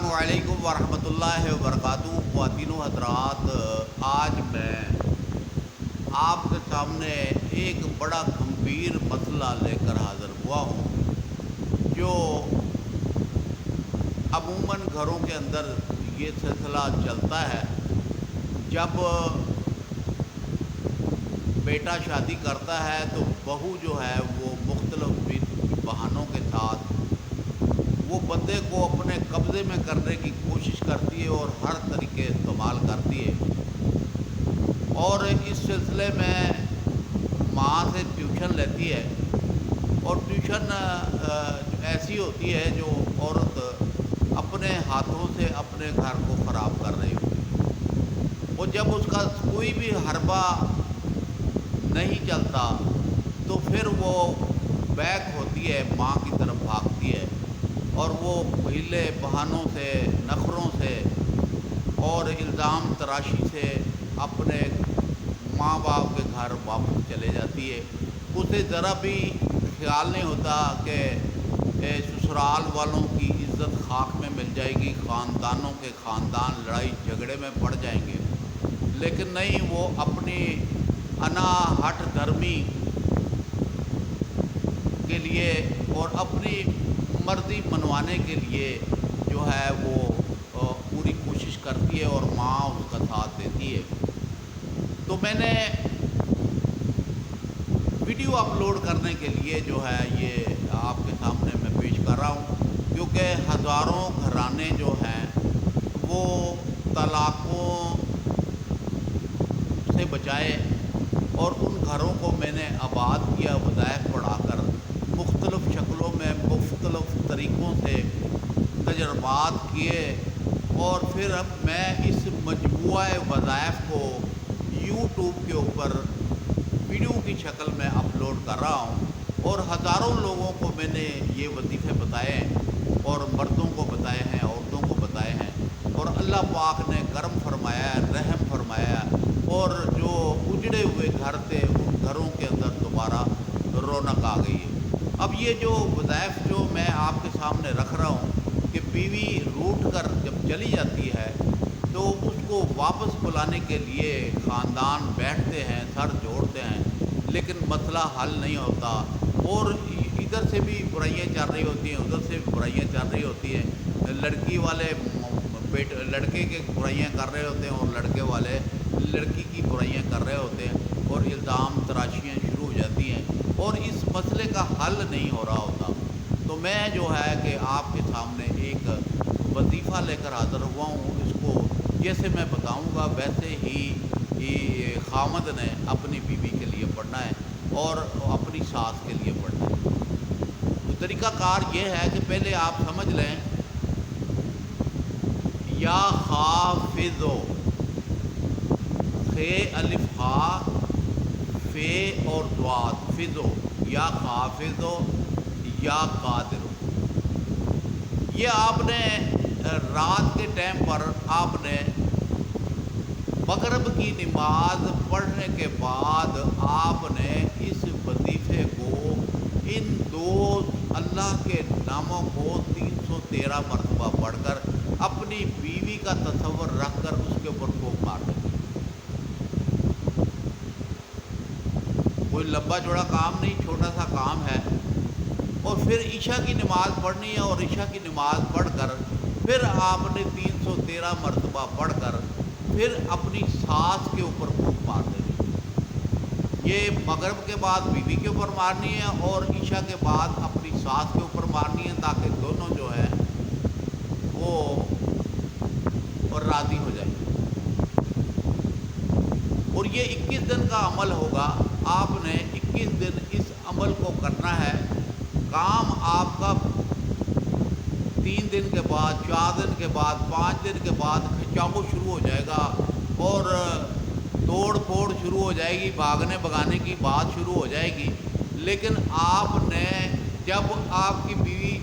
السلام علیکم ورحمۃ اللہ وبرکاتہ۔ خواتین و حضرات، آج میں آپ کے سامنے ایک بڑا گمبھیر مسئلہ لے کر حاضر ہوا ہوں، جو عموماً گھروں کے اندر یہ سلسلہ چلتا ہے۔ جب بیٹا شادی کرتا ہے تو بہو جو ہے وہ مختلف بہانوں کے ساتھ وہ بندے کو اپنے قبضے میں کرنے کی کوشش کرتی ہے اور ہر طریقے استعمال کرتی ہے، اور اس سلسلے میں ماں سے ٹیوشن لیتی ہے، اور ٹیوشن ایسی ہوتی ہے جو عورت اپنے ہاتھوں سے اپنے گھر کو خراب کر رہی ہوتی ہے۔ اور جب اس کا کوئی بھی حربہ نہیں چلتا تو پھر وہ بیک ہوتی ہے، ماں کی طرف بھاگتی ہے، اور وہ ہیلے بہانوں سے، نخروں سے اور الزام تراشی سے اپنے ماں باپ کے گھر واپس چلے جاتی ہے۔ اسے ذرا بھی خیال نہیں ہوتا کہ سسرال والوں کی عزت خاک میں مل جائے گی، خاندانوں کے خاندان لڑائی جھگڑے میں پڑ جائیں گے، لیکن نہیں، وہ اپنی انا ہٹ دھرمی کے لیے اور اپنی مرضی منوانے کے لیے جو ہے وہ پوری کوشش کرتی ہے، اور ماں اس کا ساتھ دیتی ہے۔ تو میں نے ویڈیو اپلوڈ کرنے کے لیے جو ہے یہ آپ کے سامنے میں پیش کر رہا ہوں، کیونکہ ہزاروں گھرانے جو ہیں وہ طلاقوں سے بچائے، اور ان گھروں کو میں نے آباد کیا وظائف پڑھا کر، مختلف شکلوں میں مختلف طریقوں سے تجربات کیے، اور پھر اب میں اس مجموعہ وظائف کو یوٹیوب کے اوپر ویڈیو کی شکل میں اپلوڈ کر رہا ہوں، اور ہزاروں لوگوں کو میں نے یہ وظیفے بتائے ہیں، اور مردوں کو بتائے ہیں، عورتوں کو بتائے ہیں، اور اللہ پاک نے کرم فرمایا، رحم فرمایا، اور جو اجڑے ہوئے گھر تھے ان گھروں کے اندر دوبارہ رونق آ گئی ہے۔ اب یہ جو وظائف جو میں آپ کے سامنے رکھ رہا ہوں کہ بیوی روٹھ کر جب چلی جاتی ہے تو اس کو واپس بلانے کے لیے خاندان بیٹھتے ہیں، سر جوڑتے ہیں، لیکن مسئلہ حل نہیں ہوتا، اور ادھر سے بھی برائیاں چل رہی ہوتی ہیں، ادھر سے بھی برائیاں چل رہی ہوتی ہیں، لڑکی والے لڑکے کے برائیاں کر رہے ہوتے ہیں، اور لڑکے والے لڑکی کی برائیاں کر رہے ہوتے ہیں، اور الزام تراشیاں شروع ہو جاتی ہیں، اور اس مسئلے کا حل نہیں ہو رہا ہوتا۔ تو میں جو ہے کہ آپ کے سامنے ایک وظیفہ لے کر حاضر ہوا ہوں، اس کو جیسے میں بتاؤں گا ویسے ہی خامد نے اپنی بیوی کے لیے پڑھنا ہے اور اپنی ساس کے لیے پڑھنا ہے۔ تو طریقہ کار یہ ہے کہ پہلے آپ سمجھ لیں، یا خافظو، خے الف خا، فے اور ضاد، فضو، یا خافظو یا قادر۔ یہ آپ نے رات کے ٹائم پر آپ نے مغرب کی نماز پڑھنے کے بعد آپ نے اس وظیفے کو، ان دو اللہ کے ناموں کو 313 مرتبہ پڑھ کر اپنی بیوی کا تصور رکھ کر اس کے اوپر پھونک مار دیں۔ کوئی لمبا چوڑا کام نہیں، چھوٹا سا کام ہے، اور پھر عشاء کی نماز پڑھنی ہے، اور عشاء کی نماز پڑھ کر پھر آپ نے 313 مرتبہ پڑھ کر پھر اپنی ساس کے اوپر پھونک مار دینی۔ یہ مغرب کے بعد بیوی کے اوپر مارنی ہے، اور عشاء کے بعد اپنی ساس کے اوپر مارنی ہے، تاکہ دونوں جو ہیں وہ راضی ہو جائیں۔ اور یہ 21 دن کا عمل ہوگا، آپ نے 21 دن اس عمل کو کرنا ہے۔ کام آپ کا 3 دن کے بعد، 4 دن کے بعد، 5 دن کے بعد کھچاؤ شروع ہو جائے گا، اور توڑ پھوڑ شروع ہو جائے گی، بھاگنے بھگانے کی بات شروع ہو جائے گی، لیکن آپ نے جب آپ کی بیوی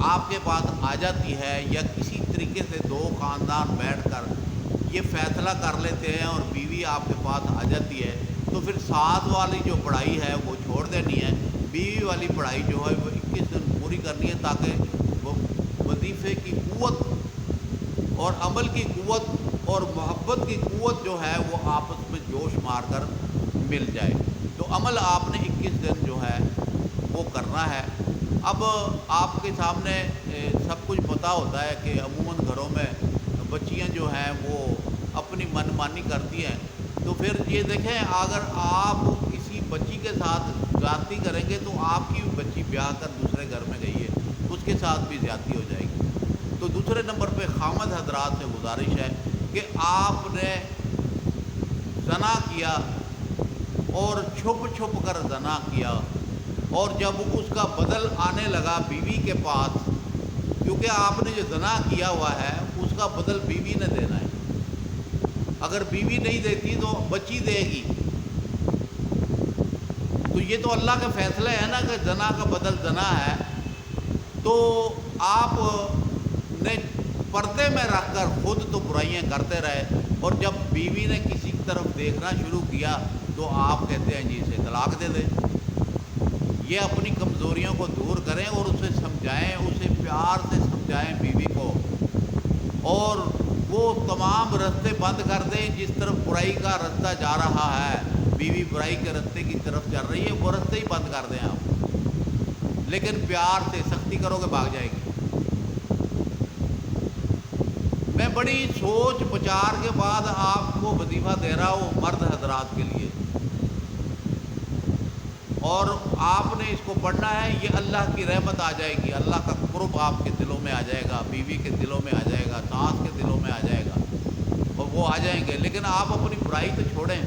آپ کے پاس آ جاتی ہے، یا کسی طریقے سے دو خاندان بیٹھ کر یہ فیصلہ کر لیتے ہیں اور بیوی آپ کے پاس آ جاتی ہے، تو پھر ساتھ والی جو پڑھائی ہے وہ چھوڑ دینی ہے، بیوی والی پڑھائی جو ہے وہ 21 دن پوری کرنی ہے، تاکہ وہ وظیفے کی قوت اور عمل کی قوت اور محبت کی قوت جو ہے وہ آپس میں جوش مار کر مل جائے۔ تو عمل آپ نے 21 دن جو ہے وہ کرنا ہے۔ اب آپ کے سامنے سب کچھ پتہ ہوتا ہے کہ عموماً گھروں میں بچیاں جو ہیں وہ اپنی من مانی کرتی ہیں، تو پھر یہ دیکھیں اگر آپ کسی بچی کے ساتھ زیادتی کریں گے تو آپ کی بھی بچی بیاہ کر دوسرے گھر میں گئی ہے، اس کے ساتھ بھی زیادتی ہو جائے گی۔ تو دوسرے نمبر پہ خامد حضرات سے گزارش ہے کہ آپ نے زنا کیا اور چھپ چھپ کر زنا کیا، اور جب اس کا بدل آنے لگا بیوی کے پاس، کیونکہ آپ نے جو زنا کیا ہوا ہے اس کا بدل بیوی نے دینا ہے، اگر بیوی نہیں دیتی تو بچی دے گی، تو یہ تو اللہ کا فیصلہ ہے نا کہ زنا کا بدل زنا ہے۔ تو آپ نے پردے میں رکھ کر خود تو برائیاں کرتے رہے، اور جب بیوی نے کسی کی طرف دیکھنا شروع کیا تو آپ کہتے ہیں جی اسے طلاق دے دیں۔ یہ اپنی کمزوریوں کو دور کریں اور اسے سمجھائیں، اسے پیار سے سمجھائیں بیوی کو، اور وہ تمام رستے بند کر دیں جس طرف برائی کا رستہ جا رہا ہے، بیوی برائی کے رستے کی طرف چل رہی ہے، وہ رستے ہی بند کر دیں آپ، لیکن پیار سے، سختی کرو گے بھاگ جائے گی۔ میں بڑی سوچ بچار کے بعد آپ کو وظیفہ دے رہا ہوں مرد حضرات کے لیے، اور آپ نے اس کو پڑھنا ہے، یہ اللہ کی رحمت آ جائے گی، اللہ کا قرب آپ کے دلوں میں آ جائے گا، بیوی کے دلوں میں آ جائے گا، ساس کے دلوں میں آ جائے گا، اور وہ آ جائیں گے۔ لیکن آپ اپنی برائی تو چھوڑیں۔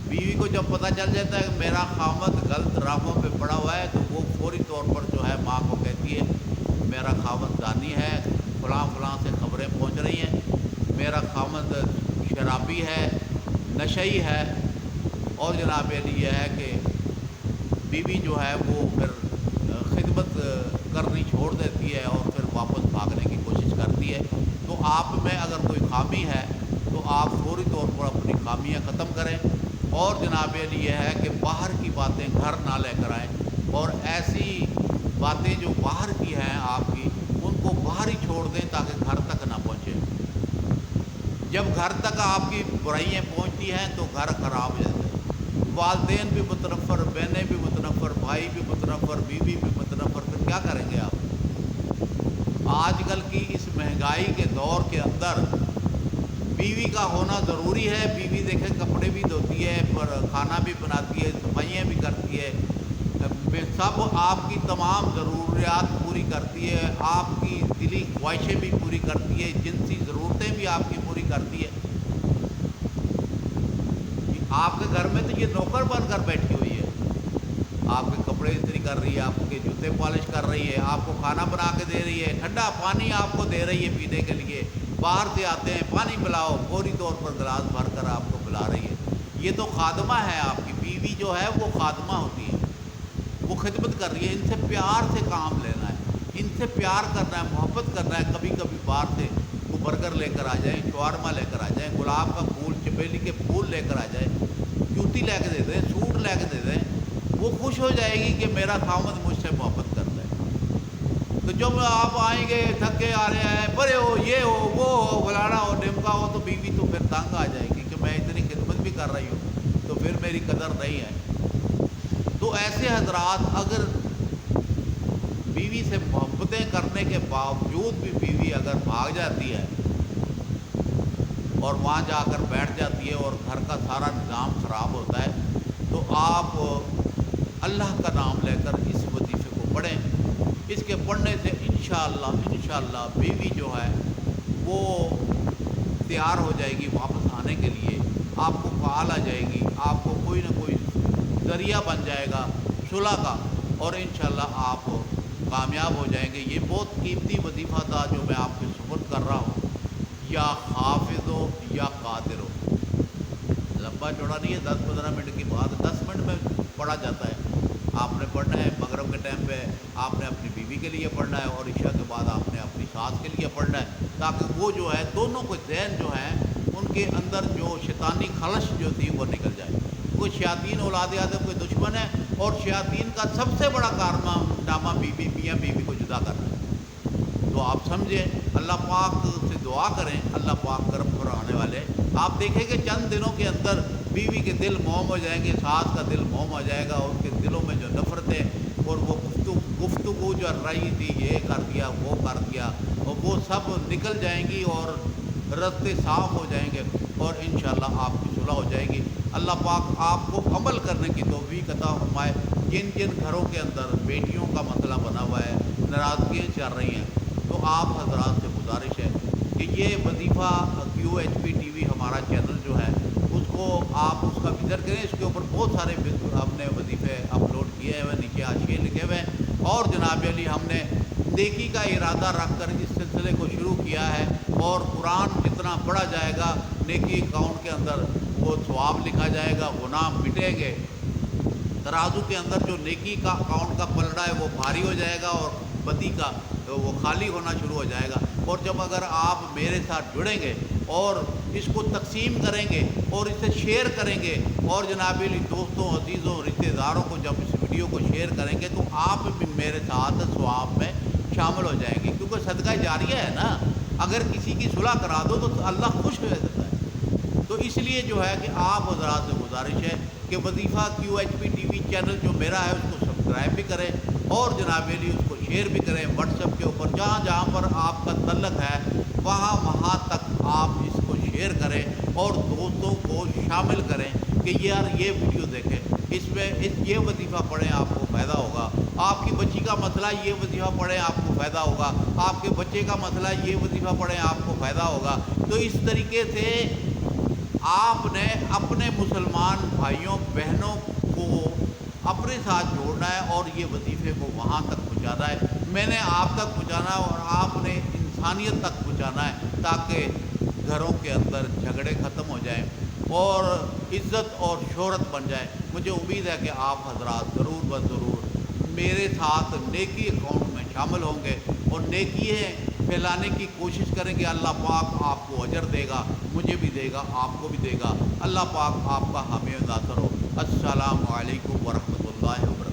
بیوی کو جب پتہ چل جاتا ہے کہ میرا خاوند غلط راہوں پہ پڑا ہوا ہے، تو وہ فوری طور پر جو ہے ماں کو کہتی ہے میرا خاوند زانی ہے، فلاں فلاں سے خبریں پہنچ رہی ہیں، میرا خاوند شرابی ہے، نشئی ہے، اور جناب علی یہ ہے کہ بیوی جو ہے وہ پھر خدمت کرنی چھوڑ دیتی ہے اور پھر واپس بھاگنے کی کوشش کرتی ہے۔ تو آپ میں اگر کوئی خامی ہے تو آپ فوری طور پر اپنی خامیاں ختم کریں، اور جناب علی یہ ہے کہ باہر کی باتیں گھر نہ لے کر آئیں، اور ایسی باتیں جو باہر کی ہیں آپ کی ان کو باہر ہی چھوڑ دیں تاکہ گھر تک نہ پہنچیں۔ جب گھر تک آپ کی برائیاں پہنچتی ہیں تو گھر خراب ہو جاتا ہے، والدین بھی متنفر، بہنیں بھی متنفر، بھائی بھی متنفر، بیوی بھی متنفر، پھر کیا کریں گے آپ؟ آج کل کی اس مہنگائی کے دور کے اندر بیوی کا ہونا ضروری ہے۔ بیوی دیکھیں کپڑے بھی دھوتی ہے، پر کھانا بھی بناتی ہے، صفائیاں بھی کرتی ہے، سب آپ کی تمام ضروریات پوری کرتی ہے، آپ کی دلی خواہشیں بھی پوری کرتی ہے، جنسی ضرورتیں بھی آپ کی پوری کرتی ہے۔ آپ کے گھر میں تو یہ نوکر بن کر بیٹھی ہوئی ہے، آپ کے کپڑے استری کر رہی ہے، آپ کے جوتے پالش کر رہی ہے، آپ کو کھانا بنا کے دے رہی ہے، ٹھنڈا پانی آپ کو دے رہی ہے پینے کے لیے، باہر سے آتے ہیں پانی پلاؤ، فوری طور پر گلاس بھر کر آپ کو پلا رہی ہے۔ یہ تو خادمہ ہے، آپ کی بیوی جو ہے وہ خادمہ ہوتی ہے، وہ خدمت کر رہی ہے۔ ان سے پیار سے کام لینا ہے، ان سے پیار کرنا ہے، محبت کرنا ہے۔ کبھی کبھی باہر سے وہ برگر لے کر آ جائیں، شاورما لے کر آ جائیں، گلاب کا پھول، چمیلی کے پھول لے کر آ جائیں، جوتی لے کے دے دیں، سوٹ لے کے دے دیں، وہ خوش ہو جائے گی کہ میرا خاوند مجھ سے محبت کرتا ہے۔ تو جب آپ آئیں گے تھکے آ رہے ہیں، بڑے ہو، یہ ہو، وہ ہو، فلانا ہو، ڈمکا ہو، تو بیوی تو پھر تنگ آ جائے گی کہ میں اتنی خدمت بھی کر رہی ہوں تو پھر میری قدر نہیں ہے۔ تو ایسے حضرات اگر بیوی سے محبتیں کرنے کے باوجود بھی بیوی اگر بھاگ جاتی ہے اور وہاں جا کر بیٹھ جاتی ہے اور گھر کا سارا نظام خراب ہوتا ہے، تو آپ اللہ کا نام لے کر اس وظیفے کو پڑھیں۔ اس کے پڑھنے سے انشاءاللہ بیوی جو ہے وہ تیار ہو جائے گی واپس آنے کے لیے، آپ کو کال آ جائے گی، آپ کو کوئی نہ کوئی ذریعہ بن جائے گا صلح کا، اور انشاءاللہ آپ کامیاب ہو جائیں گے۔ یہ بہت قیمتی وظیفہ تھا جو میں آپ کے سپرد کر رہا ہوں۔ یا حافظ ہو یا قادر ہو، لمبا چوڑا نہیں ہے، 10-15 منٹ کی بات، 10 منٹ میں پڑھا جاتا ہے۔ آپ نے پڑھنا ہے مغرب کے ٹائم پہ، آپ نے اپنی بیوی کے لیے پڑھنا ہے، اور عشاء کے بعد آپ نے اپنی ساس کے لیے پڑھنا ہے، تاکہ وہ جو ہے دونوں کو ذہن جو ہیں ان کے اندر جو شیطانی خلش جو تھی وہ نکل جائے۔ کوئی شیاطین اولاد آدم کوئی دشمن ہے، اور شیاطین کا سب سے بڑا کارنامہ میاں بیوی کو جدا کرنا ہے۔ تو آپ سمجھیں، اللہ پاک سے دعا دعا کریں، اللہ پاک کرم فرمانے والے۔ آپ دیکھیں کہ چند دنوں کے اندر بیوی کے دل موم ہو جائیں گے، ساس کا دل موم ہو جائے گا، ان کے دلوں میں جو نفرتیں اور وہ گفتگو جو رہی تھی، یہ کر دیا وہ کر دیا، اور وہ سب نکل جائیں گی اور رستے صاف ہو جائیں گے، اور انشاءاللہ آپ کی صلح ہو جائے گی۔ اللہ پاک آپ کو عمل کرنے کی توفیق عطا فرمائے۔ جن جن گھروں کے اندر بیٹیوں کا مسئلہ بنا ہوا ہے، ناراضگیاں چل رہی ہیں، تو آپ حضرات سے گزارش ہے کہ یہ وظیفہ QHP TV ہمارا چینل جو ہے، اس کو آپ اس کا وزٹ کریں۔ اس کے اوپر بہت سارے ہم نے وظیفے اپلوڈ کیے ہوئے، نیچے حاشیے لکھے ہوئے ہیں، اور جناب علی ہم نے نیکی کا ارادہ رکھ کر اس سلسلے کو شروع کیا ہے، اور قرآن جتنا پڑھا جائے گا نیکی اکاؤنٹ کے اندر وہ ثواب لکھا جائے گا، گناہ مٹیں گے، ترازو کے اندر جو نیکی کا اکاؤنٹ کا پلڑا ہے وہ بھاری ہو جائے گا، اور بدی کا وہ خالی ہونا شروع ہو جائے گا۔ اور جب اگر آپ میرے ساتھ جڑیں گے اور اس کو تقسیم کریں گے اور اسے شیئر کریں گے، اور جناب علی دوستوں، عزیزوں، رشتہ داروں کو جب اس ویڈیو کو شیئر کریں گے، تو آپ بھی میرے ساتھ ثواب میں شامل ہو جائیں گے، کیونکہ صدقہ جاریہ ہے نا۔ اگر کسی کی صلح کرا دو تو اللہ خوش ہو جاتا ہے۔ تو اس لیے جو ہے کہ آپ حضرات سے گزارش ہے کہ وظیفہ QHP TV چینل جو میرا ہے اس کو سبسکرائب بھی کریں، اور جناب علی اس کو شیئر بھی کریں واٹس ایپ کے اوپر، جہاں جہاں پر آپ کا تعلق ہے وہاں تک آپ اس کو شیئر کریں، اور دوستوں کو شامل کریں کہ یار یہ ویڈیو دیکھیں، اس میں یہ وظیفہ پڑھیں، آپ کو فائدہ ہوگا۔ آپ کی بچی کا مسئلہ یہ وظیفہ پڑھیں، آپ کو فائدہ ہوگا۔ آپ کے بچے کا مسئلہ یہ وظیفہ پڑھیں، آپ کو فائدہ ہوگا۔ تو اس طریقے سے آپ نے اپنے مسلمان بھائیوں بہنوں کو اپنے ساتھ جوڑنا ہے، اور یہ وظیفے کو وہاں تک پہنچانا ہے۔ میں نے آپ تک پہنچانا ہے، اور آپ نے انسانیت تک پہنچانا ہے، تاکہ گھروں کے اندر جھگڑے ختم ہو جائیں اور عزت اور شہرت بن جائے۔ مجھے امید ہے کہ آپ حضرات ضرور بس ضرور میرے ساتھ نیکی اکاؤنٹ میں شامل ہوں گے، اور نیکییں پھیلانے کی کوشش کریں گے۔ اللہ پاک آپ کو اجر دے گا، مجھے بھی دے گا، آپ کو بھی دے گا۔ اللہ پاک آپ کا حامی و ناصر ہو۔ السلام علیکم ورحمۃ اللہ وبرکاتہ۔